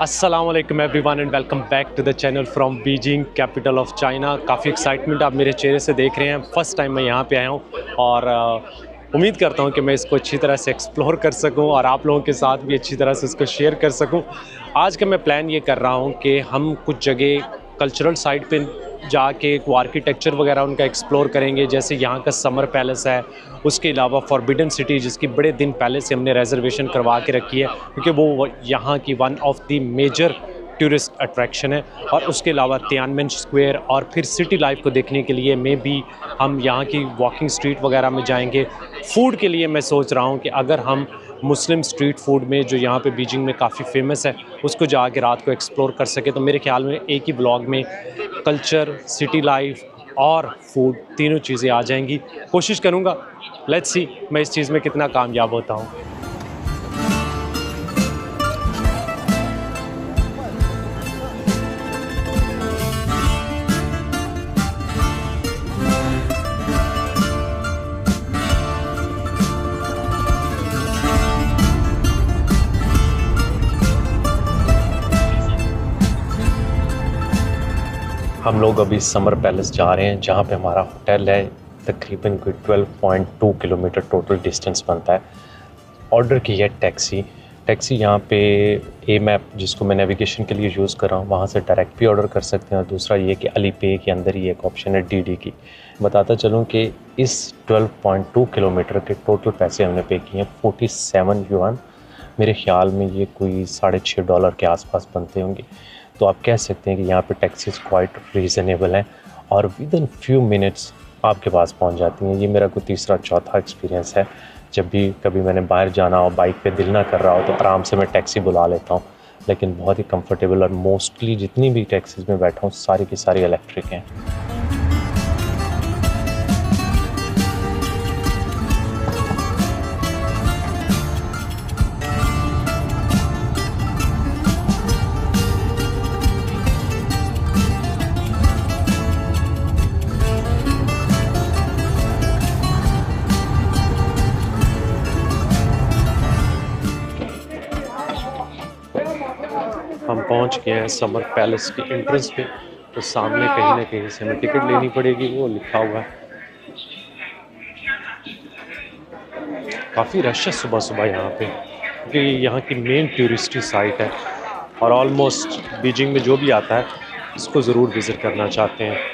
अस्सलाम वालेकुम everyone and welcome back to the channel from Beijing capital of China. काफ़ी excitement आप मेरे चेहरे से देख रहे हैं। फ़र्स्ट टाइम मैं यहाँ पे आया हूँ और उम्मीद करता हूँ कि मैं इसको अच्छी तरह से एक्सप्लोर कर सकूँ और आप लोगों के साथ भी अच्छी तरह से इसको शेयर कर सकूँ। आज का मैं प्लान ये कर रहा हूँ कि हम कुछ जगह कल्चरल साइट पे जाके वो आर्किटेक्चर वगैरह उनका एक्सप्लोर करेंगे। जैसे यहाँ का समर पैलेस है, उसके अलावा फॉरबिडन सिटी जिसकी बड़े दिन पहले से हमने रिजर्वेशन करवा के रखी है क्योंकि वो यहाँ की one of the major tourist attraction है। और उसके अलावा तियानमेन स्क्वायर और फिर सिटी लाइफ को देखने के लिए मे भी हम यहाँ की वॉकिंग स्ट्रीट वगैरह में जाएंगे। फूड के लिए मैं सोच रहा हूँ कि अगर हम मुस्लिम स्ट्रीट फूड में जो यहाँ पे बीजिंग में काफ़ी फेमस है उसको जाके रात को एक्सप्लोर कर सके, तो मेरे ख्याल में एक ही ब्लॉग में कल्चर, सिटी लाइफ और फूड तीनों चीज़ें आ जाएंगी। कोशिश करूँगा, लेट्स सी मैं इस चीज़ में कितना कामयाब होता हूँ। हम लोग अभी समर पैलेस जा रहे हैं जहाँ पे हमारा होटल है। तकरीबन कोई 12.2 किलोमीटर टोटल डिस्टेंस बनता है। ऑर्डर की है टैक्सी यहाँ पे ए मैप जिसको मैं नेविगेशन के लिए यूज़ कर रहा हूँ, वहाँ से डायरेक्ट भी ऑर्डर कर सकते हैं। और दूसरा ये कि अली पे के अंदर ही एक ऑप्शन है डीडी की। बताता चलूँ कि इस 12.2 किलोमीटर के टोटल पैसे हमने पे किए हैं 47 युआन। मेरे ख्याल में ये कोई $6.5 के आसपास बनते होंगे। तो आप कह सकते हैं कि यहाँ पे टैक्सीज क्वाइट रीज़नेबल हैं और विद इन फ्यू मिनट्स आपके पास पहुँच जाती हैं। ये मेरा कोई तीसरा चौथा एक्सपीरियंस है। जब भी कभी मैंने बाहर जाना हो, बाइक पे दिल ना कर रहा हो, तो आराम से मैं टैक्सी बुला लेता हूँ। लेकिन बहुत ही कंफर्टेबल और मोस्टली जितनी भी टैक्सीज़ में बैठा हूँ सारी की सारी इलेक्ट्रिक हैं। हम पहुंच गए हैं समर पैलेस की एंट्रेंस पे। तो सामने कहीं ना कहीं से हमें टिकट लेनी पड़ेगी, वो लिखा हुआ है। काफ़ी रश है सुबह सुबह यहाँ पे क्योंकि यहाँ की मेन टूरिस्टी साइट है और ऑलमोस्ट बीजिंग में जो भी आता है इसको ज़रूर विज़िट करना चाहते हैं।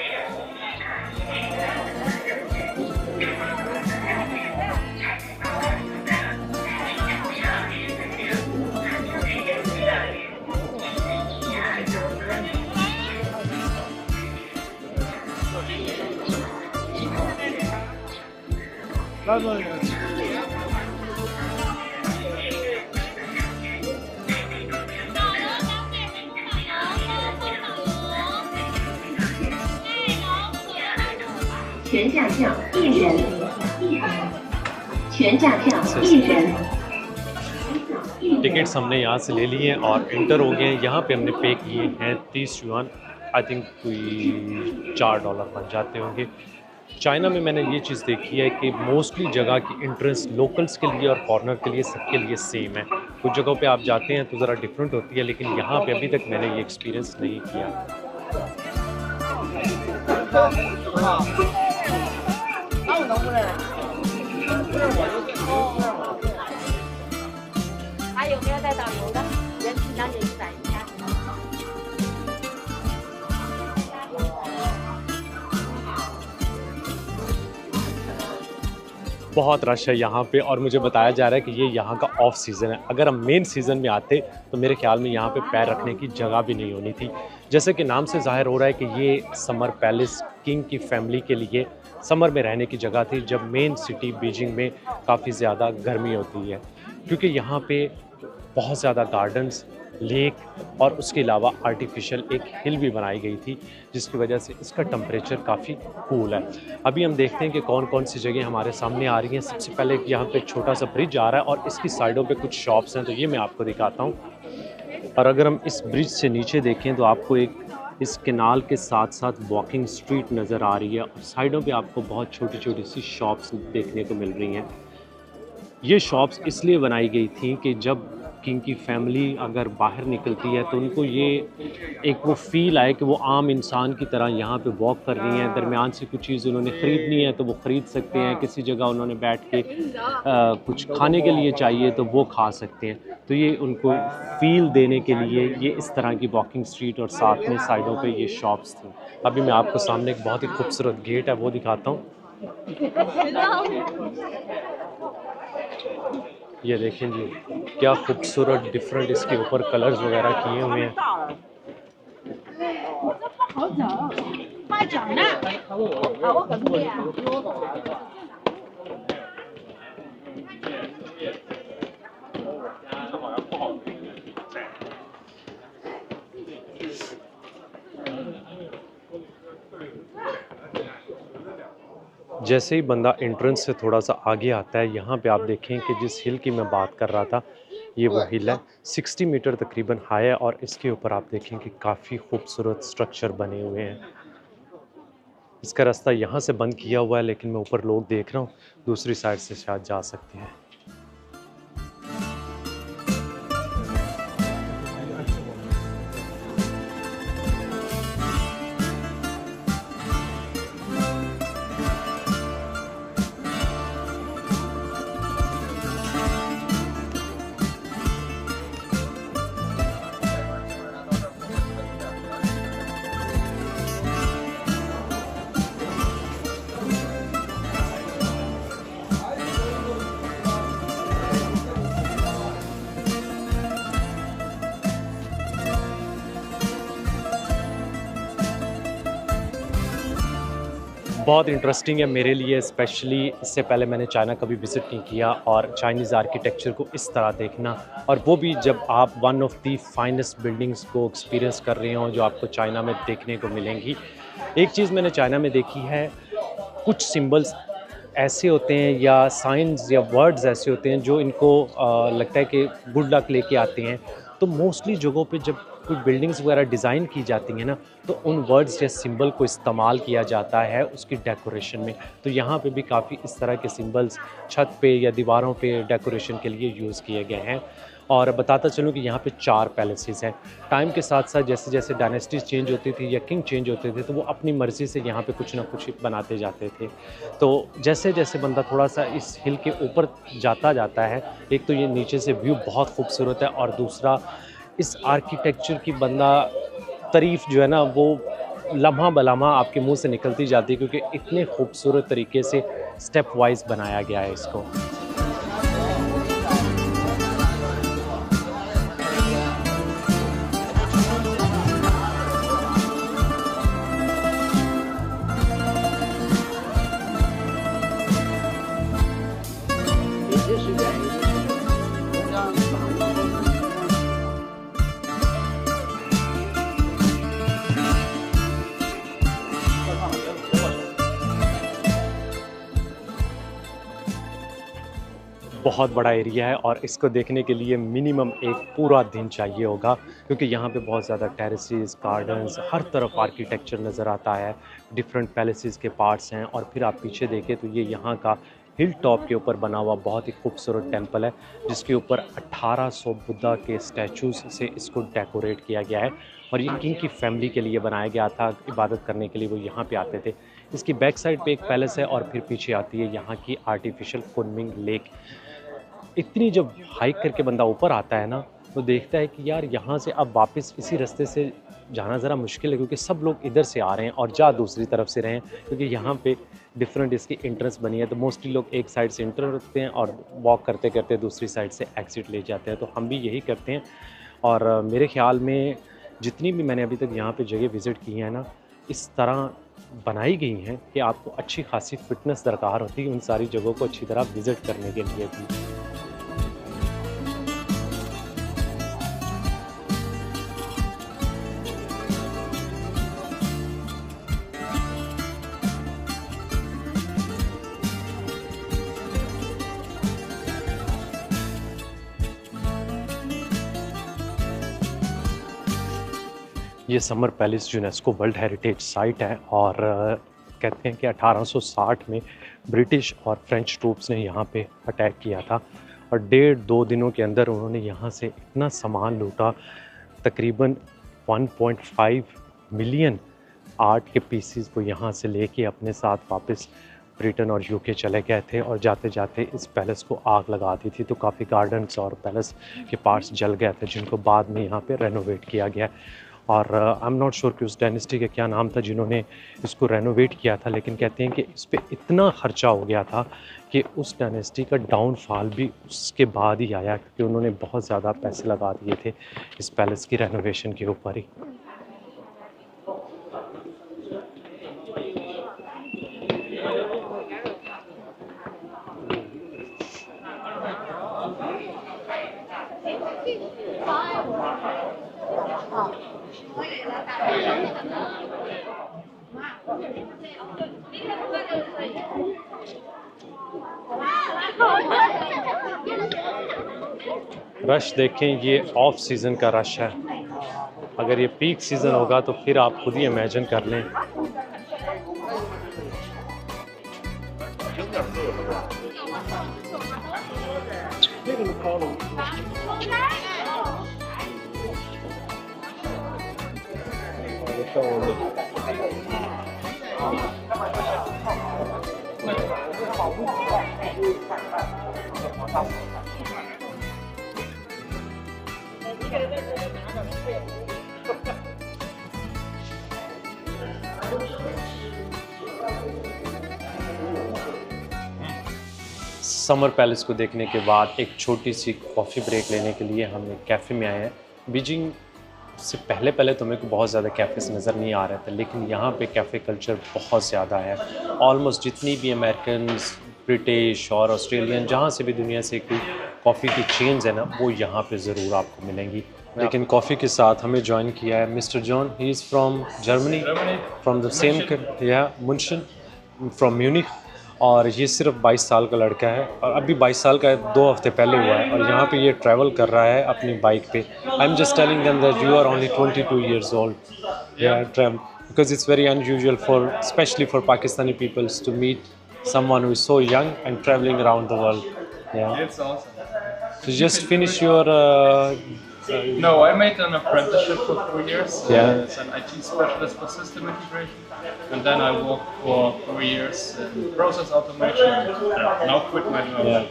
टिकट्स हमने यहाँ से ले लिए हैं और इंटर हो गए हैं। यहाँ पे हमने पे किए हैं 30 युआन। आई थिंक कोई $4 बन जाते होंगे। चाइना में मैंने ये चीज़ देखी है कि मोस्टली जगह की एंट्रेंस लोकल्स के लिए और फॉरेनर के लिए सबके लिए सेम है। कुछ जगहों पे आप जाते हैं तो ज़रा डिफरेंट होती है, लेकिन यहाँ पे अभी तक मैंने ये एक्सपीरियंस नहीं किया। बहुत रश है यहाँ पे और मुझे बताया जा रहा है कि ये यहाँ का ऑफ सीज़न है। अगर हम मेन सीज़न में आते तो मेरे ख्याल में यहाँ पे पैर रखने की जगह भी नहीं होनी थी। जैसे कि नाम से जाहिर हो रहा है कि ये समर पैलेस किंग की फैमिली के लिए समर में रहने की जगह थी, जब मेन सिटी बीजिंग में काफ़ी ज़्यादा गर्मी होती है। क्योंकि यहाँ पे बहुत ज़्यादा गार्डन्स, लेक और उसके अलावा आर्टिफिशियल एक हिल भी बनाई गई थी, जिसकी वजह से इसका टेम्परेचर काफ़ी कूल है। अभी हम देखते हैं कि कौन कौन सी जगह हमारे सामने आ रही हैं। सबसे पहले यहाँ पे एक छोटा सा ब्रिज आ रहा है और इसकी साइडों पे कुछ शॉप्स हैं, तो ये मैं आपको दिखाता हूँ। और अगर हम इस ब्रिज से नीचे देखें तो आपको एक इस कैनाल के साथ साथ वॉकिंग स्ट्रीट नज़र आ रही है और साइडों पे आपको बहुत छोटी छोटी सी शॉप्स देखने को मिल रही हैं। ये शॉप्स इसलिए बनाई गई थी कि जब किंग की फैमिली अगर बाहर निकलती है तो उनको ये एक वो फील आए कि वो आम इंसान की तरह यहाँ पे वॉक कर रही हैं, दरमियान से कुछ चीज़ उन्होंने ख़रीदनी है तो वो ख़रीद सकते हैं, किसी जगह उन्होंने बैठ के कुछ खाने के लिए चाहिए तो वो खा सकते हैं। तो ये उनको फ़ील देने के लिए ये इस तरह की वॉकिंग स्ट्रीट और साथ में साइडों पे ये शॉप्स थी। अभी मैं आपको सामने एक बहुत ही खूबसूरत गेट है वो दिखाता हूँ। ये देखें जी, क्या खूबसूरत डिफरेंट इसके ऊपर कलर्स वगैरह किए हुए हैं। जैसे ही बंदा एंट्रेंस से थोड़ा सा आगे आता है, यहाँ पे आप देखें कि जिस हिल की मैं बात कर रहा था, ये वो हिल है। 60 मीटर तकरीबन हाई है और इसके ऊपर आप देखें कि काफ़ी खूबसूरत स्ट्रक्चर बने हुए हैं। इसका रास्ता यहाँ से बंद किया हुआ है, लेकिन मैं ऊपर लोग देख रहा हूँ, दूसरी साइड से शायद जा सकते हैं। बहुत इंटरेस्टिंग है मेरे लिए, स्पेशली इससे पहले मैंने चाइना कभी विज़िट नहीं किया और चाइनीज़ आर्किटेक्चर को इस तरह देखना, और वो भी जब आप one of the finest buildings को एक्सपीरियंस कर रहे हो जो आपको चाइना में देखने को मिलेंगी। एक चीज़ मैंने चाइना में देखी है, कुछ सिंबल्स ऐसे होते हैं या साइंस या वर्ड्स ऐसे होते हैं जो इनको लगता है कि गुड लक लेके आते हैं। तो मोस्टली जगहों पे जब कोई बिल्डिंग्स वगैरह डिज़ाइन की जाती हैं ना, तो उन वर्ड्स या सिंबल को इस्तेमाल किया जाता है उसकी डेकोरेशन में। तो यहाँ पे भी काफ़ी इस तरह के सिंबल्स छत पे या दीवारों पे डेकोरेशन के लिए यूज़ किए गए हैं। और बताता चलूँ कि यहाँ पे 4 पैलेसेस हैं। टाइम के साथ साथ जैसे जैसे डायनेस्टीज़ चेंज होती थी या किंग चेंज होते थे, तो वो अपनी मर्ज़ी से यहाँ पे कुछ ना कुछ बनाते जाते थे। तो जैसे जैसे बंदा थोड़ा सा इस हिल के ऊपर जाता है, एक तो ये नीचे से व्यू बहुत खूबसूरत है और दूसरा इस आर्किटेक्चर की बंदा तारीफ़ जो है ना वो लम्हा बलम्हा आपके मुंह से निकलती जाती है, क्योंकि इतने खूबसूरत तरीके से स्टेप वाइज बनाया गया है इसको। बहुत बड़ा एरिया है और इसको देखने के लिए मिनिमम एक पूरा दिन चाहिए होगा, क्योंकि यहाँ पे बहुत ज़्यादा टेरेसेस, गार्डन्स, हर तरफ आर्किटेक्चर नज़र आता है। डिफरेंट पैलेसेस के पार्ट्स हैं और फिर आप पीछे देखें तो ये यहाँ का हिल टॉप के ऊपर बना हुआ बहुत ही खूबसूरत टेंपल है, जिसके ऊपर 1800 बुद्धा के स्टैचूज़ से इसको डेकोरेट किया गया है। और ये किंग की फैमिली के लिए बनाया गया था, इबादत करने के लिए वो यहाँ पे आते थे। इसकी बैक साइड पे एक पैलेस है और फिर पीछे आती है यहाँ की आर्टिफिशियल कुनमिंग लेक। इतनी जब हाइक करके बंदा ऊपर आता है ना, तो देखता है कि यार यहाँ से अब वापस इसी रास्ते से जाना ज़रा मुश्किल है, क्योंकि सब लोग इधर से आ रहे हैं और जा दूसरी तरफ से रहे हैं, क्योंकि यहाँ पे डिफरेंट इसकी एंट्रेंस बनी है। तो मोस्टली लोग एक साइड से एंटर होते हैं और वॉक करते करते दूसरी साइड से एग्ज़िट ले जाते हैं। तो हम भी यही करते हैं। और मेरे ख़्याल में जितनी भी मैंने अभी तक यहाँ पे जगह विज़िट की हैं ना, इस तरह बनाई गई हैं कि आपको अच्छी खासी फ़िटनेस दरकार होती है उन सारी जगहों को अच्छी तरह विज़िट करने के लिए भी। ये summer palace UNESCO world heritage site है और कहते हैं कि 1860 में ब्रिटिश और फ्रेंच ट्रूप्स ने यहाँ पे अटैक किया था और 1.5-2 दिनों के अंदर उन्होंने यहाँ से इतना सामान लूटा, तकरीबन 1.5 मिलियन आर्ट के पीसीज को यहाँ से लेके अपने साथ वापस ब्रिटेन और यूके चले गए थे और जाते जाते इस पैलेस को आग लगा दी थी। तो काफ़ी गार्डन्स और पैलेस के पार्ट्स जल गए थे, जिनको बाद में यहाँ पे रेनोवेट किया गया। और आई एम नॉट श्योर कि उस डायनेस्टी का क्या नाम था जिन्होंने इसको रेनोवेट किया था, लेकिन कहते हैं कि इस पर इतना खर्चा हो गया था कि उस डायनेस्टी का डाउनफॉल भी उसके बाद ही आया, क्योंकि उन्होंने बहुत ज़्यादा पैसे लगा दिए थे इस पैलेस की रेनोवेशन के ऊपर ही। रश देखें, ये ऑफ सीज़न का रश है। अगर ये पीक सीज़न होगा तो फिर आप खुद ही इमेजिन कर लें। समर पैलेस को देखने के बाद एक छोटी सी कॉफ़ी ब्रेक लेने के लिए हम एक कैफ़े में आए हैं। बीजिंग से पहले तो मेरे को बहुत ज़्यादा कैफ़ेज़ नज़र नहीं आ रहे थे, लेकिन यहाँ पे कैफ़े कल्चर बहुत ज़्यादा है। ऑलमोस्ट जितनी भी अमेरिकन्स, ब्रिटिश और ऑस्ट्रेलियन, जहाँ से भी दुनिया से कोई कॉफ़ी की चेन्स है ना, वो यहाँ पे ज़रूर आपको मिलेंगी। लेकिन कॉफ़ी के साथ हमें ज्वाइन किया है mister John. He is from Germany, from the same या मुंशन, फ्रॉम म्यूनिख। और ये सिर्फ 22 साल का लड़का है, और अभी 22 साल का 2 हफ्ते पहले हुआ है, और यहाँ पे ये ट्रैवल कर रहा है अपनी बाइक पे। I am just telling them that you are only 22 years old. Yeah, travel because it's very unusual for, especially for Pakistani peoples, to meet someone who is so young and traveling around the world. Yeah, It's awesome. so just finish your No, I made an apprenticeship for 3 years Yeah. as an IT specialist for system integration, and then I worked for 3 years in process automation. And now quit my job.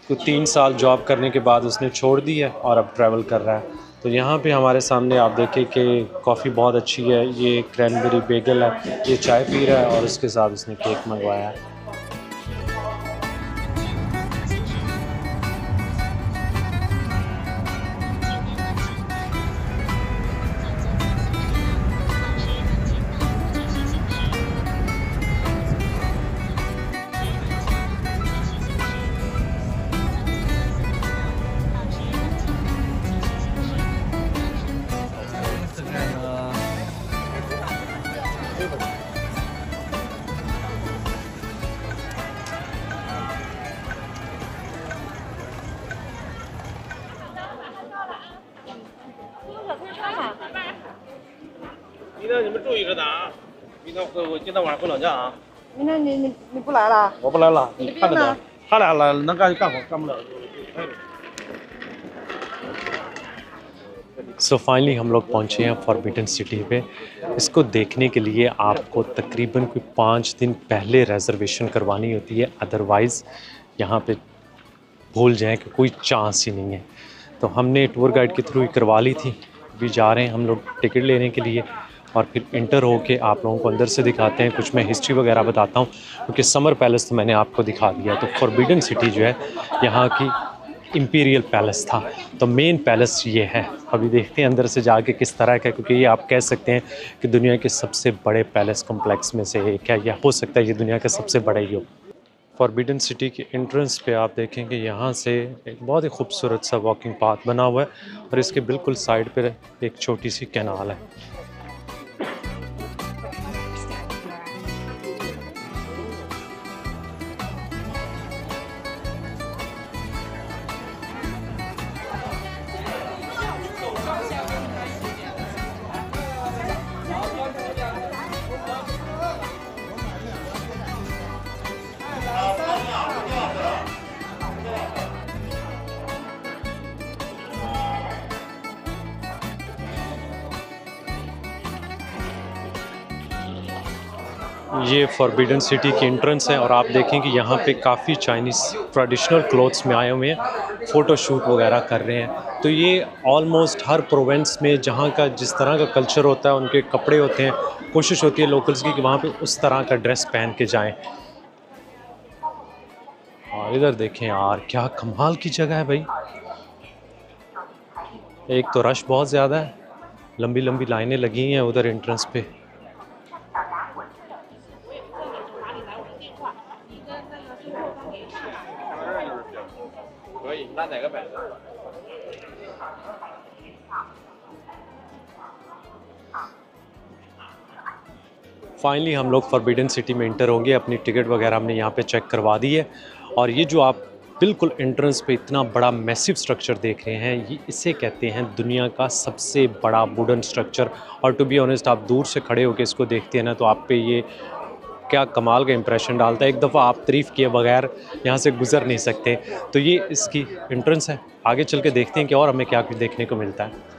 तो 3 साल job करने के बाद उसने छोड़ दी है और अब ट्रैवल कर रहा है। तो यहाँ पे हमारे सामने आप देखें कि कॉफ़ी बहुत अच्छी है। ये क्रैनबेरी बेगल है, ये चाय पी रहा है और उसके साथ उसने केक मंगवाया है।你们注意着点啊！明天我今天晚上回老家啊！明天你不来了？我不来了，你看着点呢。他俩来能干就干活，干不了。सो फाइनली हम लोग पहुँचे हैं फॉरबिडन सिटी पे। इसको देखने के लिए आपको तकरीबन कोई 5 दिन पहले रिजर्वेशन करवानी होती है, अदरवाइज़ यहाँ पे भूल जाएं कि कोई चांस ही नहीं है। तो हमने टूर गाइड के थ्रू ही करवा ली थी। अभी जा रहे हैं हम लोग टिकट लेने के लिए और फिर इंटर होके आप लोगों को अंदर से दिखाते हैं। कुछ मैं हिस्ट्री वगैरह बताता हूँ, क्योंकि समर पैलेस तो मैंने आपको दिखा दिया। तो फॉरबिडन सिटी जो है यहाँ की इंपीरियल पैलेस था, तो मेन पैलेस ये है। अभी देखते हैं अंदर से जाके किस तरह का, क्योंकि ये आप कह सकते हैं कि दुनिया के सबसे बड़े पैलेस कॉम्प्लेक्स में से एक है, या हो सकता है ये दुनिया का सबसे बड़ा ही हो। फॉरबिडन सिटी के एंट्रेंस पे आप देखेंगे यहाँ से एक बहुत ही खूबसूरत सा वॉकिंग पाथ बना हुआ है, और इसके बिल्कुल साइड पर एक छोटी सी कैनाल है। ये फॉरबिडन सिटी की एंट्रेंस है और आप देखें कि यहाँ पे काफ़ी चाइनीज़ ट्रेडिशनल क्लोथ्स में आए हुए हैं, फ़ोटो शूट वगैरह कर रहे हैं। तो ये ऑलमोस्ट हर प्रोविंस में जहाँ का जिस तरह का कल्चर होता है, उनके कपड़े होते हैं, कोशिश होती है लोकल्स की कि वहाँ पे उस तरह का ड्रेस पहन के जाएं। और इधर देखें यार, क्या कमाल की जगह है भाई। एक तो रश बहुत ज़्यादा है, लंबी लंबी लाइनें लगी हैं उधर एंट्रेंस पे। फाइनली हम लोग फॉरबिडन सिटी में इंटर होंगे। अपनी टिकट वगैरह हमने यहाँ पे चेक करवा दी है। और ये जो आप बिल्कुल एंट्रेंस पे इतना बड़ा मैसिव स्ट्रक्चर देख रहे हैं, ये इसे कहते हैं दुनिया का सबसे बड़ा वुडन स्ट्रक्चर। और टू बी ऑनेस्ट, आप दूर से खड़े होकर इसको देखते हैं ना, तो आप पे ये क्या कमाल का इंप्रेशन डालता है। एक दफ़ा आप तारीफ़ किए बगैर यहाँ से गुजर नहीं सकते। तो ये इसकी एंट्रेंस है। आगे चल के देखते हैं कि और हमें क्या कुछ देखने को मिलता है।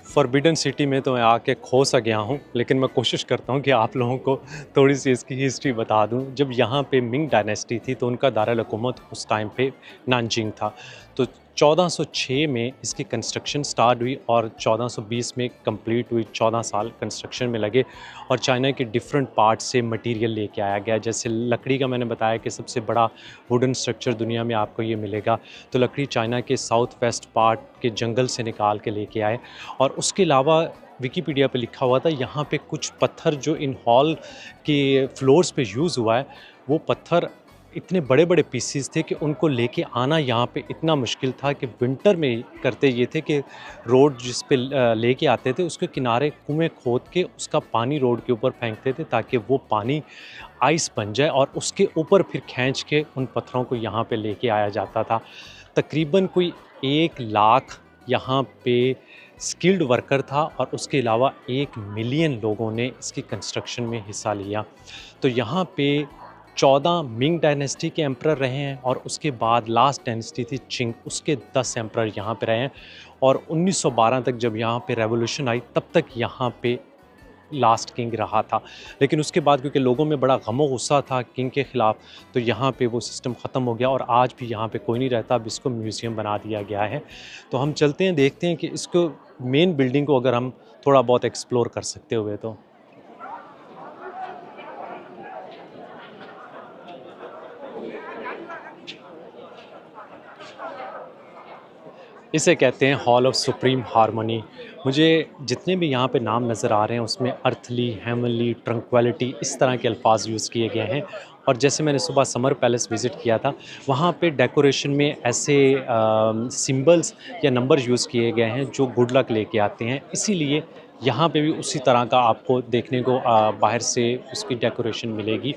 फॉरबिडन सिटी में तो मैं आके खो सा गया हूँ, लेकिन मैं कोशिश करता हूँ कि आप लोगों को थोड़ी सी इसकी हिस्ट्री बता दूँ। जब यहाँ पे मिंग डायनेस्टी थी तो उनका दारुल हुकूमत उस टाइम पे नानजिंग था। तो 1406 में इसकी कंस्ट्रक्शन स्टार्ट हुई और 1420 में कंप्लीट हुई। 14 साल कंस्ट्रक्शन में लगे और चाइना के डिफरेंट पार्ट से मटेरियल लेके आया गया। जैसे लकड़ी का मैंने बताया कि सबसे बड़ा वुडन स्ट्रक्चर दुनिया में आपको ये मिलेगा, तो लकड़ी चाइना के साउथ वेस्ट पार्ट के जंगल से निकाल के लेके आए। और उसके अलावा विकीपीडिया पे लिखा हुआ था यहाँ पे कुछ पत्थर जो इन हॉल के फ्लोर्स पे यूज़ हुआ है, वो पत्थर इतने बड़े बड़े पीसीस थे कि उनको लेके आना यहाँ पे इतना मुश्किल था कि विंटर में करते ये थे कि रोड जिस पे लेके आते थे उसके किनारे कुएं खोद के उसका पानी रोड के ऊपर फेंकते थे ताकि वो पानी आइस बन जाए और उसके ऊपर फिर खींच के उन पत्थरों को यहाँ पे लेके आया जाता था। तकरीबन कोई 1 लाख यहाँ पे स्किल्ड वर्कर था और उसके अलावा 1 मिलियन लोगों ने इसकी कंस्ट्रक्शन में हिस्सा लिया। तो यहाँ पे 14 मिंग डायनेस्टी के एम्परर रहे हैं और उसके बाद लास्ट डायनेस्टी थी चिंग, उसके 10 एम्परर यहाँ पे रहे हैं। और 1912 तक जब यहाँ पे रेवोल्यूशन आई तब तक यहाँ पे लास्ट किंग रहा था। लेकिन उसके बाद क्योंकि लोगों में बड़ा गम गुस्सा था किंग के ख़िलाफ़, तो यहाँ पे वो सिस्टम ख़त्म हो गया और आज भी यहाँ पे कोई नहीं रहता। अब इसको म्यूज़ियम बना दिया गया है। तो हम चलते हैं, देखते हैं कि इसको मेन बिल्डिंग को अगर हम थोड़ा बहुत एक्सप्लोर कर सकते हुए तो। इसे कहते हैं हॉल ऑफ सुप्रीम हारमोनी। मुझे जितने भी यहाँ पे नाम नज़र आ रहे हैं उसमें अर्थली, हेवनली, ट्रंक्विलिटी, इस तरह के अल्फाज यूज़ किए गए हैं। और जैसे मैंने सुबह समर पैलेस विज़िट किया था, वहाँ पे डेकोरेशन में ऐसे सिंबल्स या नंबर यूज़ किए गए हैं जो गुड लक लेके आते हैं। इसीलिए यहाँ पे भी उसी तरह का आपको देखने को बाहर से उसकी डेकोरेशन मिलेगी।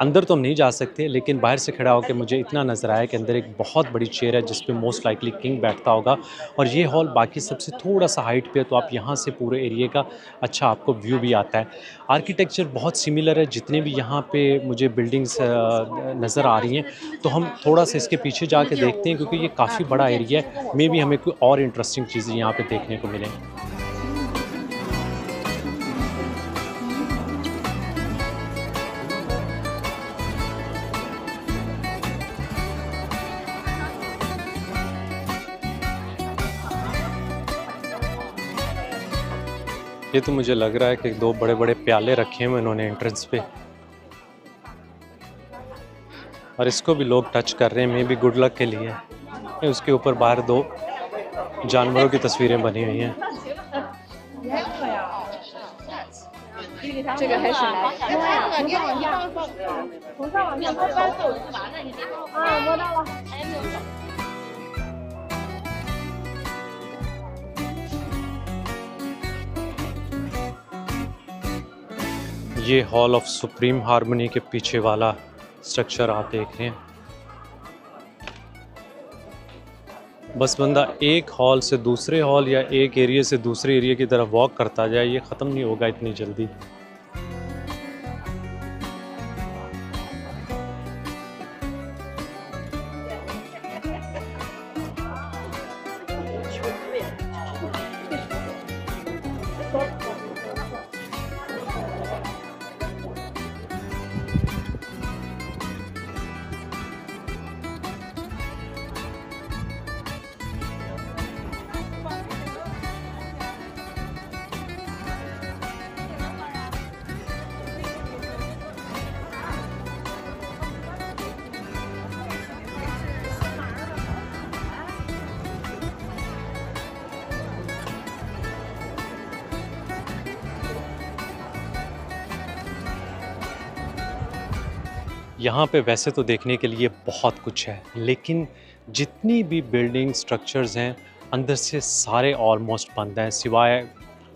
अंदर तो हम नहीं जा सकते, लेकिन बाहर से खड़ा होकर मुझे इतना नज़र आया कि अंदर एक बहुत बड़ी चेयर है जिस पे मोस्ट लाइकली किंग बैठता होगा। और ये हॉल बाकी सबसे थोड़ा सा हाइट पे है, तो आप यहाँ से पूरे एरिया का अच्छा आपको व्यू भी आता है। आर्किटेक्चर बहुत सिमिलर है, जितने भी यहाँ पे मुझे बिल्डिंग्स नज़र आ रही हैं। तो हम थोड़ा सा इसके पीछे जाके देखते हैं क्योंकि ये काफ़ी बड़ा एरिया है। मे बी हमें कोई और इंटरेस्टिंग चीज़ें यहाँ पर देखने को मिलें। ये तो मुझे लग रहा है कि 2 बड़े बड़े प्याले रखे हुए इन्होंने एंट्रेंस पे, और इसको भी लोग टच कर रहे हैं, मे बी गुड लक के लिए। उसके ऊपर बाहर 2 जानवरों की तस्वीरें बनी हुई हैं। ये हॉल ऑफ सुप्रीम हारमोनी के पीछे वाला स्ट्रक्चर आप देख रहे हैं। बस बंदा एक हॉल से दूसरे हॉल या एक एरिया से दूसरे एरिया की तरफ वॉक करता जाए, ये ख़त्म नहीं होगा इतनी जल्दी। यहाँ पे वैसे तो देखने के लिए बहुत कुछ है, लेकिन जितनी भी बिल्डिंग स्ट्रक्चर्स हैं अंदर से सारे ऑलमोस्ट बंद हैं, सिवाय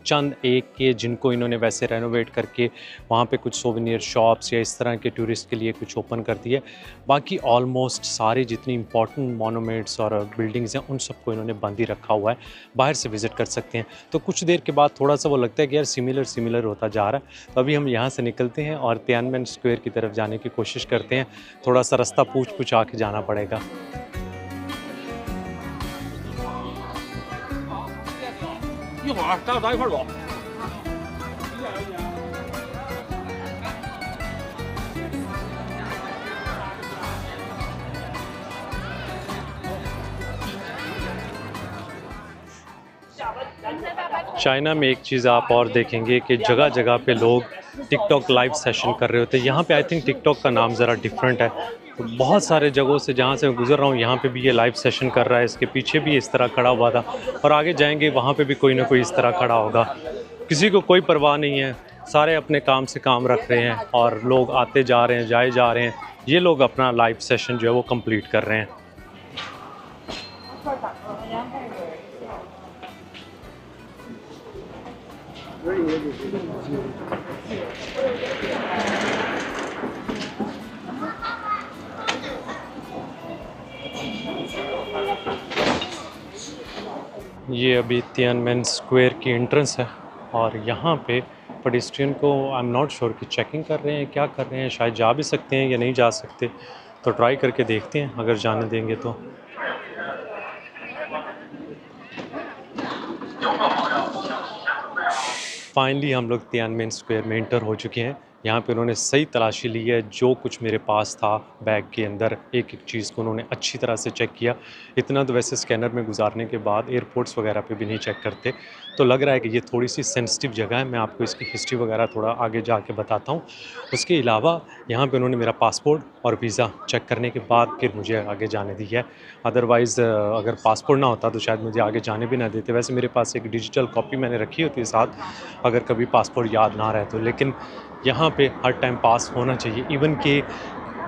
चंद एक के जिनको इन्होंने वैसे रेनोवेट करके वहाँ पे कुछ सोवेनियर शॉप्स या इस तरह के टूरिस्ट के लिए कुछ ओपन कर दिए। बाकी ऑलमोस्ट सारी जितनी इंपॉर्टेंट मोनूमेंट्स और बिल्डिंग्स हैं उन सबको इन्होंने बंद ही रखा हुआ है। बाहर से विज़िट कर सकते हैं। तो कुछ देर के बाद थोड़ा सा वो लगता है कि यार सिमिलर होता जा रहा है। तो अभी हम यहाँ से निकलते हैं और तियानमेन स्क्वायर की तरफ जाने की कोशिश करते हैं। थोड़ा सा रास्ता पूछ के जाना पड़ेगा। चाइना में एक चीज़ आप और देखेंगे कि जगह जगह पे लोग टिकटॉक लाइव सेशन कर रहे होते हैं। यहाँ पे आई थिंक टिकटॉक का नाम ज़रा डिफरेंट है। तो बहुत सारे जगहों से जहाँ से मैं गुजर रहा हूँ यहाँ पे भी ये लाइव सेशन कर रहा है। इसके पीछे भी इस तरह खड़ा हुआ था और आगे जाएंगे वहाँ पे भी कोई ना कोई इस तरह खड़ा होगा। किसी को कोई परवाह नहीं है, सारे अपने काम से काम रख रहे हैं और लोग आते जा रहे हैं, जाए जा रहे हैं। ये लोग अपना लाइव सेशन जो है वो कंप्लीट कर रहे हैं। ये अभी तियानमेन स्क्वायर की एंट्रेंस है और यहाँ पे पेडेस्ट्रियन को आई एम नॉट श्योर कि चेकिंग कर रहे हैं, क्या कर रहे हैं, शायद जा भी सकते हैं या नहीं जा सकते। तो ट्राई करके देखते हैं अगर जाने देंगे तो। फाइनली हम लोग तियानमेन स्क्वायर में एंटर हो चुके हैं। यहाँ पे उन्होंने सही तलाशी ली है। जो कुछ मेरे पास था बैग के अंदर, एक एक चीज़ को उन्होंने अच्छी तरह से चेक किया। इतना तो वैसे स्कैनर में गुजारने के बाद एयरपोर्ट्स वगैरह पे भी नहीं चेक करते। तो लग रहा है कि ये थोड़ी सी सेंसिटिव जगह है। मैं आपको इसकी हिस्ट्री वगैरह थोड़ा आगे जाके बताता हूँ। उसके अलावा यहाँ पे उन्होंने मेरा पासपोर्ट और वीज़ा चेक करने के बाद फिर मुझे आगे जाने दी है। अदरवाइज़ अगर पासपोर्ट ना होता तो शायद मुझे आगे जाने भी ना देते। वैसे मेरे पास एक डिजिटल कॉपी मैंने रखी होती है साथ, अगर कभी पासपोर्ट याद ना रहे तो। लेकिन यहाँ पे हर टाइम पास होना चाहिए। इवन कि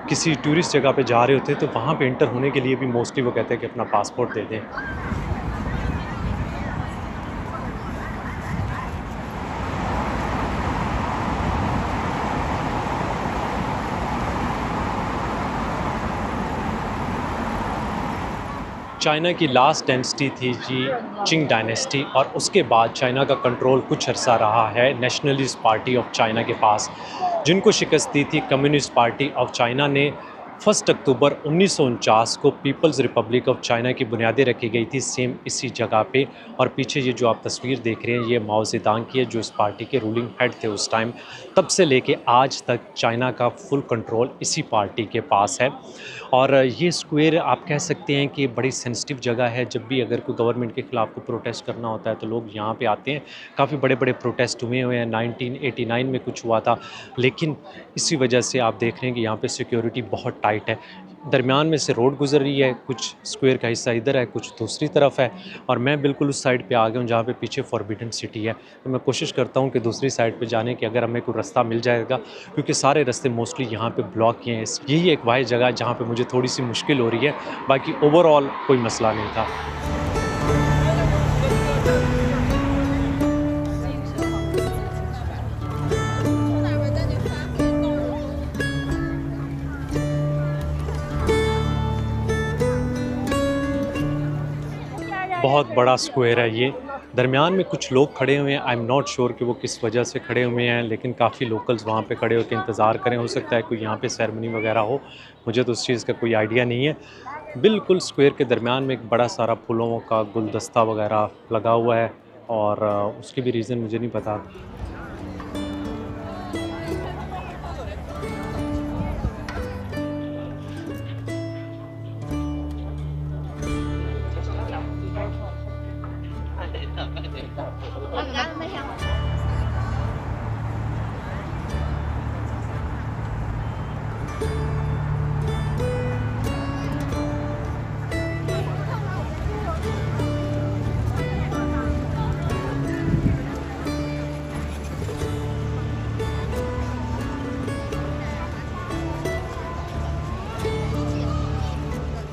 किसी टूरिस्ट जगह पे जा रहे होते हैं तो वहाँ पे इंटर होने के लिए भी मोस्टली वो कहते हैं कि अपना पासपोर्ट दे दें। चाइना की लास्ट डायनेस्टी थी जी चिंग डायनेस्टी, और उसके बाद चाइना का कंट्रोल कुछ अरसा रहा है नेशनलिस्ट पार्टी ऑफ चाइना के पास, जिनको शिकस्त दी थी कम्युनिस्ट पार्टी ऑफ चाइना ने। 1 अक्टूबर 1949 को पीपल्स रिपब्लिक ऑफ चाइना की बुनियादें रखी गई थी सेम इसी जगह पे। और पीछे ये जो आप तस्वीर देख रहे हैं ये माओ ज़ेडुंग की है, जो इस पार्टी के रूलिंग हेड थे उस टाइम। तब से लेके आज तक चाइना का फुल कंट्रोल इसी पार्टी के पास है। और ये स्क्वायर आप कह सकते हैं कि बड़ी सेंसिटिव जगह है। जब भी अगर कोई गवर्नमेंट के ख़िलाफ़ को प्रोटेस्ट करना होता है तो लोग यहाँ पे आते हैं। काफ़ी बड़े बड़े प्रोटेस्ट हुए हैं। 1989 में कुछ हुआ था, लेकिन इसी वजह से आप देख रहे हैं कि यहाँ पे सिक्योरिटी बहुत टाइट है। दरमियान में से रोड गुजर रही है, कुछ स्क्वायर का हिस्सा इधर है, कुछ दूसरी तरफ है, और मैं बिल्कुल उस साइड पे आ गया हूँ जहाँ पे पीछे फॉरबिडन सिटी है। तो मैं कोशिश करता हूँ कि दूसरी साइड पे जाने की, अगर हमें कोई रास्ता मिल जाएगा, क्योंकि सारे रास्ते मोस्टली यहाँ पे ब्लॉक किए हैं। यही एक वाही जगह है जहाँ पे मुझे थोड़ी सी मुश्किल हो रही है, बाकी ओवरऑल कोई मसला नहीं था। बहुत बड़ा स्क्वायर है ये। दरमियान में कुछ लोग खड़े हुए हैं, आई एम नॉट श्योर कि वो किस वजह से खड़े हुए हैं, लेकिन काफ़ी लोकल्स वहाँ पे खड़े होकर इंतज़ार करें। हो सकता है कोई यहाँ पे सेरेमनी वगैरह हो, मुझे तो उस चीज़ का कोई आइडिया नहीं है। बिल्कुल स्क्वायर के दरमियान में एक बड़ा सारा फूलों का गुलदस्ता वगैरह लगा हुआ है, और उसकी भी रीज़न मुझे नहीं पता।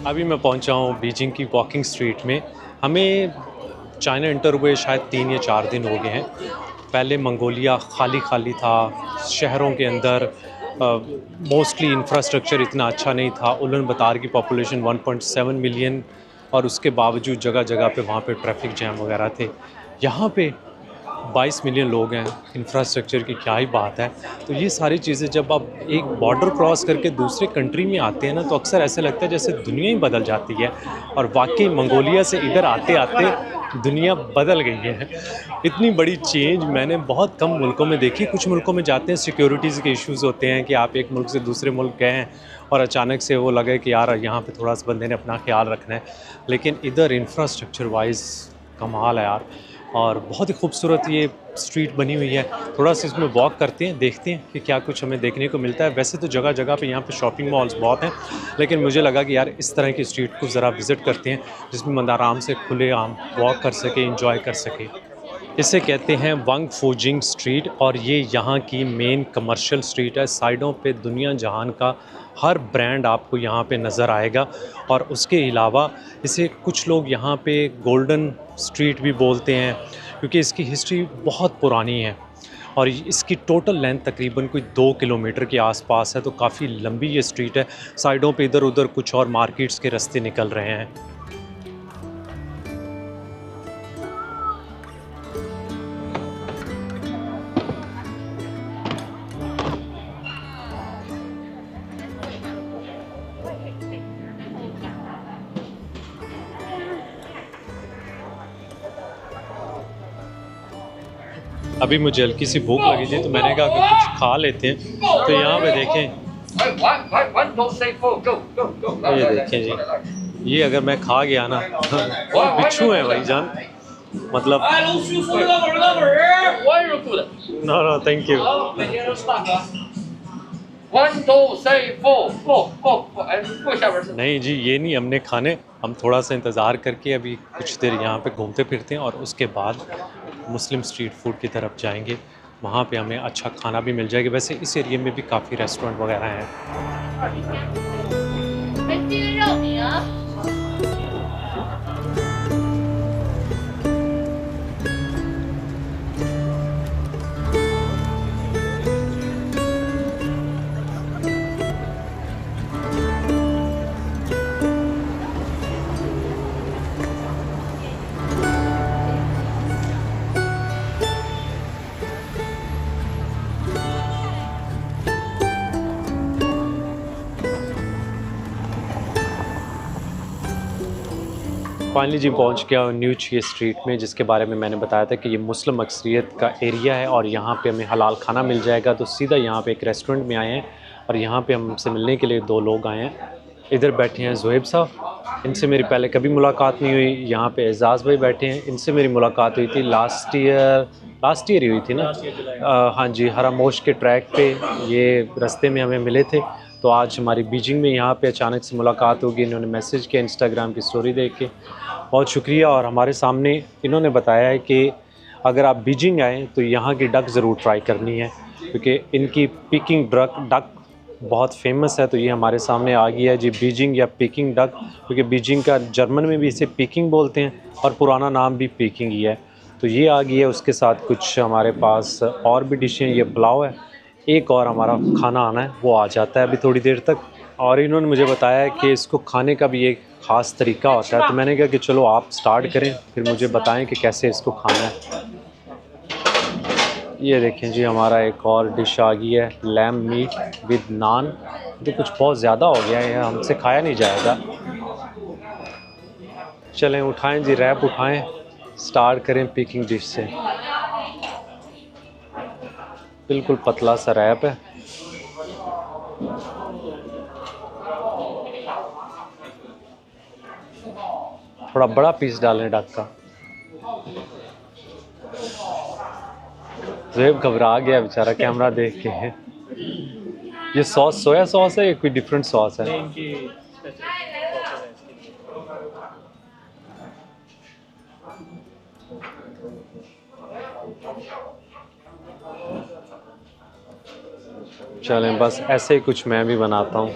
अभी मैं पहुंचा हूँ बीजिंग की वॉकिंग स्ट्रीट में। हमें चाइना इंटर हुए शायद 3 या 4 दिन हो गए हैं। पहले मंगोलिया खाली खाली था, शहरों के अंदर मोस्टली इंफ्रास्ट्रक्चर इतना अच्छा नहीं था। उलन बतार की पॉपुलेशन 1.7 मिलियन, और उसके बावजूद जगह जगह पे वहाँ पे ट्रैफिक जैम वगैरह थे। यहाँ पे 22 मिलियन लोग हैं, इंफ्रास्ट्रक्चर की क्या ही बात है। तो ये सारी चीज़ें जब आप एक बॉर्डर क्रॉस करके दूसरे कंट्री में आते हैं ना, तो अक्सर ऐसे लगता है जैसे दुनिया ही बदल जाती है। और वाकई मंगोलिया से इधर आते आते दुनिया बदल गई है। इतनी बड़ी चेंज मैंने बहुत कम मुल्कों में देखी। कुछ मुल्कों में जाते हैं, सिक्योरिटीज़ के इश्यूज़ होते हैं कि आप एक मुल्क से दूसरे मुल्क गए हैं और अचानक से वो लगे कि यार यहाँ पे थोड़ा सा बंदे ने अपना ख्याल रखना है। लेकिन इधर इंफ्रास्ट्रक्चर वाइज कमाल है यार, और बहुत ही खूबसूरत ये स्ट्रीट बनी हुई है। थोड़ा सा इसमें वॉक करते हैं, देखते हैं कि क्या कुछ हमें देखने को मिलता है। वैसे तो जगह जगह पे यहाँ पे शॉपिंग मॉल्स बहुत हैं, लेकिन मुझे लगा कि यार इस तरह की स्ट्रीट को ज़रा विज़िट करते हैं, जिसमें बंदा आराम से खुले आम वॉक कर सके, इंजॉय कर सके। इसे कहते हैं वंग फूजिंग स्ट्रीट, और ये यहाँ की मेन कमर्शियल स्ट्रीट है। साइडों पे दुनिया जहान का हर ब्रांड आपको यहाँ पे नज़र आएगा। और उसके अलावा इसे कुछ लोग यहाँ पे गोल्डन स्ट्रीट भी बोलते हैं, क्योंकि इसकी हिस्ट्री बहुत पुरानी है। और इसकी टोटल लेंथ तकरीबन कोई 2 किलोमीटर के आसपास है, तो काफ़ी लंबी ये स्ट्रीट है। साइडों पे इधर उधर कुछ और मार्केट्स के रास्ते निकल रहे हैं। अभी मुझे हल्की सी भूख लगी थी, तो मैंने कहा कि कुछ खा लेते हैं। तो यहाँ पे देखें, ये देखें जी, ये अगर मैं खा गया ना बिच्छू है भाईजान, मतलब नो नो थैंक यू। 1, 2, 3, 4, 4 नहीं जी, ये नहीं हमने खाने। हम थोड़ा सा इंतज़ार करके अभी कुछ देर यहाँ पे घूमते फिरते हैं, और उसके बाद मुस्लिम स्ट्रीट फूड की तरफ जाएंगे। वहाँ पे हमें अच्छा खाना भी मिल जाएगा। वैसे इस एरिया में भी काफ़ी रेस्टोरेंट वगैरह हैं। फाइनली जी पहुंच गया न्यू ची स्ट्रीट में, जिसके बारे में मैंने बताया था कि ये मुस्लिम अक्सरियत का एरिया है और यहाँ पे हमें हलाल खाना मिल जाएगा। तो सीधा यहाँ पे एक रेस्टोरेंट में आए हैं, और यहाँ पे हमसे मिलने के लिए 2 लोग आए हैं। इधर बैठे हैं ज़ुहैब साहब, इनसे मेरी पहले कभी मुलाकात नहीं हुई। यहाँ पे एजाज़ भाई बैठे हैं, इनसे मेरी मुलाकात हुई थी लास्ट ईयर ही हुई थी ना। हाँ जी, हरामोश के ट्रैक पे ये रास्ते में हमें मिले थे। तो आज हमारी बीजिंग में यहाँ पे अचानक से मुलाकात होगी। इन्होंने मैसेज किया इंस्टाग्राम की स्टोरी देख के, बहुत शुक्रिया। और हमारे सामने इन्होंने बताया है कि अगर आप बीजिंग आएँ तो यहाँ की डक ज़रूर ट्राई करनी है, क्योंकि इनकी पीकिंग डक बहुत फेमस है। तो ये हमारे सामने आ गया है जी, बीजिंग या पीकिंग डक, क्योंकि बीजिंग का जर्मन में भी इसे पीकिंग बोलते हैं और पुराना नाम भी पीकिंग ही है। तो ये आ गई है। उसके साथ कुछ हमारे पास और भी डिशें, ये पुलाव है। एक और हमारा खाना आना है, वो आ जाता है अभी थोड़ी देर तक। और इन्होंने मुझे बताया कि इसको खाने का भी एक ख़ास तरीका होता है, तो मैंने कहा कि चलो आप स्टार्ट करें, फिर मुझे बताएं कि कैसे इसको खाना है। ये देखें जी, हमारा एक और डिश आ गई है, लैम मीट विद नान। तो कुछ बहुत ज़्यादा हो गया है, हमसे खाया नहीं जाएगा। चलें उठाएं जी, रैप उठाएं, स्टार्ट करें पिकिंग डिश से। बिल्कुल पतला सा रैप है। थोड़ा बड़ा पीस डालें डक का। ज़ेब घबरा गया बेचारा कैमरा देख के। ये सॉस सोया सॉस है या कोई डिफरेंट सॉस है? चलें बस ऐसे ही कुछ मैं भी बनाता हूँ।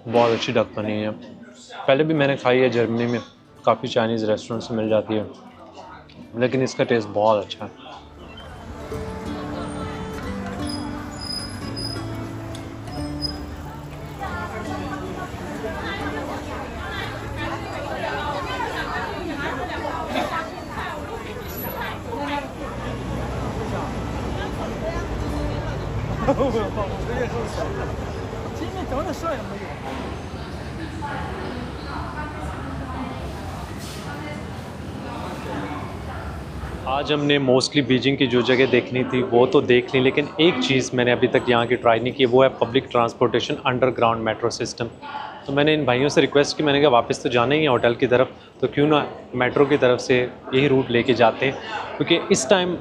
बहुत अच्छी डक बनी है। पहले भी मैंने खाई है जर्मनी में, काफ़ी चाइनीज़ रेस्टोरेंट से मिल जाती है, लेकिन इसका टेस्ट बहुत अच्छा है। आज हमने मोस्टली बीजिंग की जो जगह देखनी थी वो तो देख ली, लेकिन एक चीज़ मैंने अभी तक यहाँ की ट्राई नहीं की, वो है public transportation underground metro system. तो मैंने इन भाइयों से रिक्वेस्ट की, मैंने कहा वापस तो जाना ही है होटल की तरफ, तो क्यों ना मेट्रो की तरफ से यही रूट लेके जाते हैं, क्योंकि इस टाइम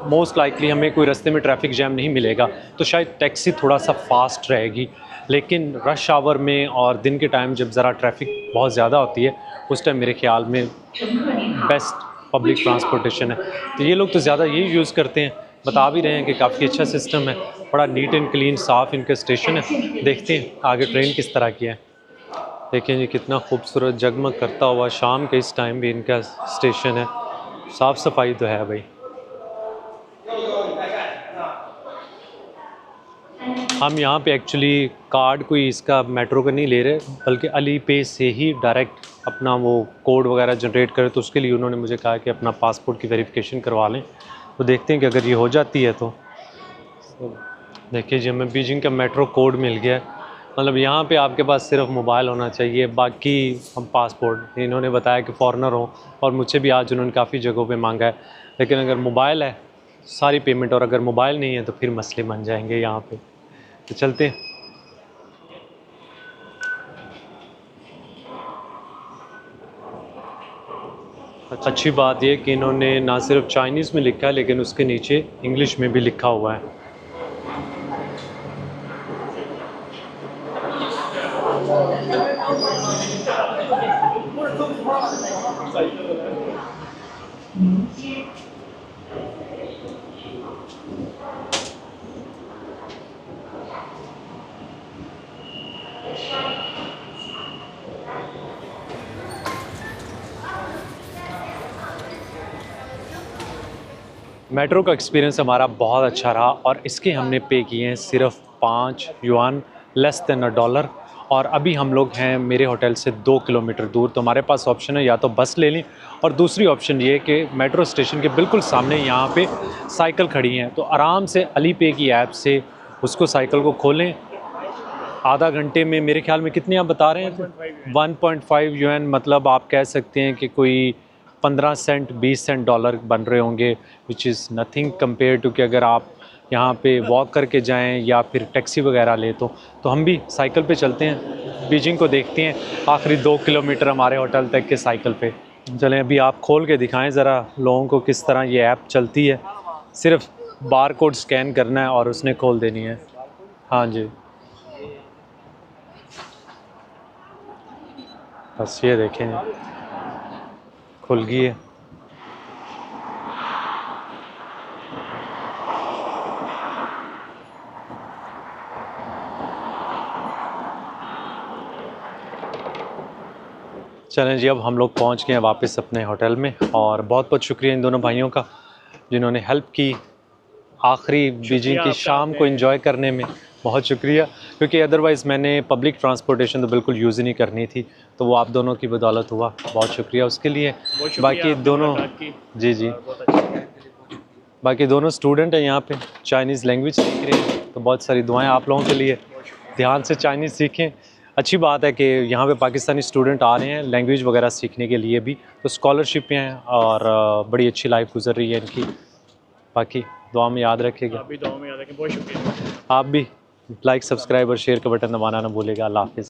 मोस्ट लाइकली हमें कोई रास्ते में ट्रैफिक जैम नहीं मिलेगा, तो शायद टैक्सी थोड़ा सा फास्ट रहेगी। लेकिन रश आवर में और दिन के टाइम जब ज़रा ट्रैफिक बहुत ज़्यादा होती है, उस टाइम मेरे ख्याल में बेस्ट पब्लिक ट्रांसपोर्टेशन है। तो ये लोग तो ज़्यादा यही यूज़ करते हैं, बता भी रहे हैं कि काफ़ी अच्छा सिस्टम है, बड़ा नीट एंड क्लीन साफ़ इनका स्टेशन है। देखते हैं आगे ट्रेन किस तरह की है। देखें जी कितना खूबसूरत जगमग करता हुआ शाम के इस टाइम भी इनका स्टेशन है। साफ़ सफाई तो है भाई। हम यहाँ पे एक्चुअली कार्ड कोई इसका मेट्रो का नहीं ले रहे, बल्कि अली पे से ही डायरेक्ट अपना वो कोड वगैरह जनरेट करें, तो उसके लिए उन्होंने मुझे कहा कि अपना पासपोर्ट की वेरिफिकेशन करवा लें। तो देखते हैं कि अगर ये हो जाती है तो देखिए जी हमें बीजिंग का मेट्रो कोड मिल गया है। मतलब यहाँ पे आपके पास सिर्फ मोबाइल होना चाहिए, बाकी हम पासपोर्ट। इन्होंने बताया कि फ़ॉरनर हो, और मुझे भी आज उन्होंने काफ़ी जगहों पे मांगा है, लेकिन अगर मोबाइल है सारी पेमेंट, और अगर मोबाइल नहीं है तो फिर मसले बन जाएंगे यहाँ पे। तो चलते हैं। अच्छी बात यह कि इन्होंने ना सिर्फ चाइनीज़ में लिखा है, लेकिन उसके नीचे इंग्लिश में भी लिखा हुआ है। मेट्रो का एक्सपीरियंस हमारा बहुत अच्छा रहा, और इसके हमने पे किए हैं सिर्फ 5 युआन, लेस देन $1। और अभी हम लोग हैं मेरे होटल से 2 किलोमीटर दूर। तो हमारे पास ऑप्शन है या तो बस ले लें, और दूसरी ऑप्शन ये कि मेट्रो स्टेशन के बिल्कुल सामने यहाँ पे साइकिल खड़ी हैं, तो आराम से अली पे की ऐप से उसको साइकिल को खोलें, आधा घंटे में, मेरे ख्याल में कितने आप बता रहे हैं 1.5 युआन, मतलब आप कह सकते हैं कि कोई 15 सेंट 20 सेंट डॉलर बन रहे होंगे, which is nothing compare to कि अगर आप यहाँ पे वॉक करके जाएं या फिर टैक्सी वगैरह ले। तो हम भी साइकिल पे चलते हैं, बीजिंग को देखते हैं, आखिरी 2 किलोमीटर हमारे होटल तक के साइकिल पे। चलें अभी आप खोल के दिखाएं ज़रा लोगों को किस तरह ये ऐप चलती है। सिर्फ बार कोड स्कैन करना है और उसने खोल देनी है। हाँ जी, बस ये देखें खुल गई है। चलें जी, अब हम लोग पहुंच गए हैं वापस अपने होटल में, और बहुत बहुत शुक्रिया इन दोनों भाइयों का जिन्होंने हेल्प की आखिरी बीजिंग की शाम को एंजॉय करने में। बहुत शुक्रिया, क्योंकि अदरवाइज़ मैंने पब्लिक ट्रांसपोर्टेशन तो बिल्कुल यूज़ ही नहीं करनी थी, तो वो आप दोनों की बदौलत हुआ। बहुत शुक्रिया उसके लिए। बाकी दोनों जी जी बाकी दोनों स्टूडेंट हैं यहाँ पे, चाइनीज़ लैंग्वेज सीख रहे हैं, तो बहुत सारी दुआएं आप लोगों के लिए। ध्यान से चाइनीज़ सीखें। अच्छी बात है कि यहाँ पे पाकिस्तानी स्टूडेंट आ रहे हैं लैंग्वेज वगैरह सीखने के लिए भी, तो स्कॉलरशिप पे हैं और बड़ी अच्छी लाइफ गुजर रही है इनकी। बाकी दुआ में याद रखिएगा। आप भी दुआ में याद रखें। बहुत शुक्रिया। आप भी लाइक, सब्सक्राइब और शेयर का बटन दबाना ना भूलिएगा। अल्लाह हाफिज़।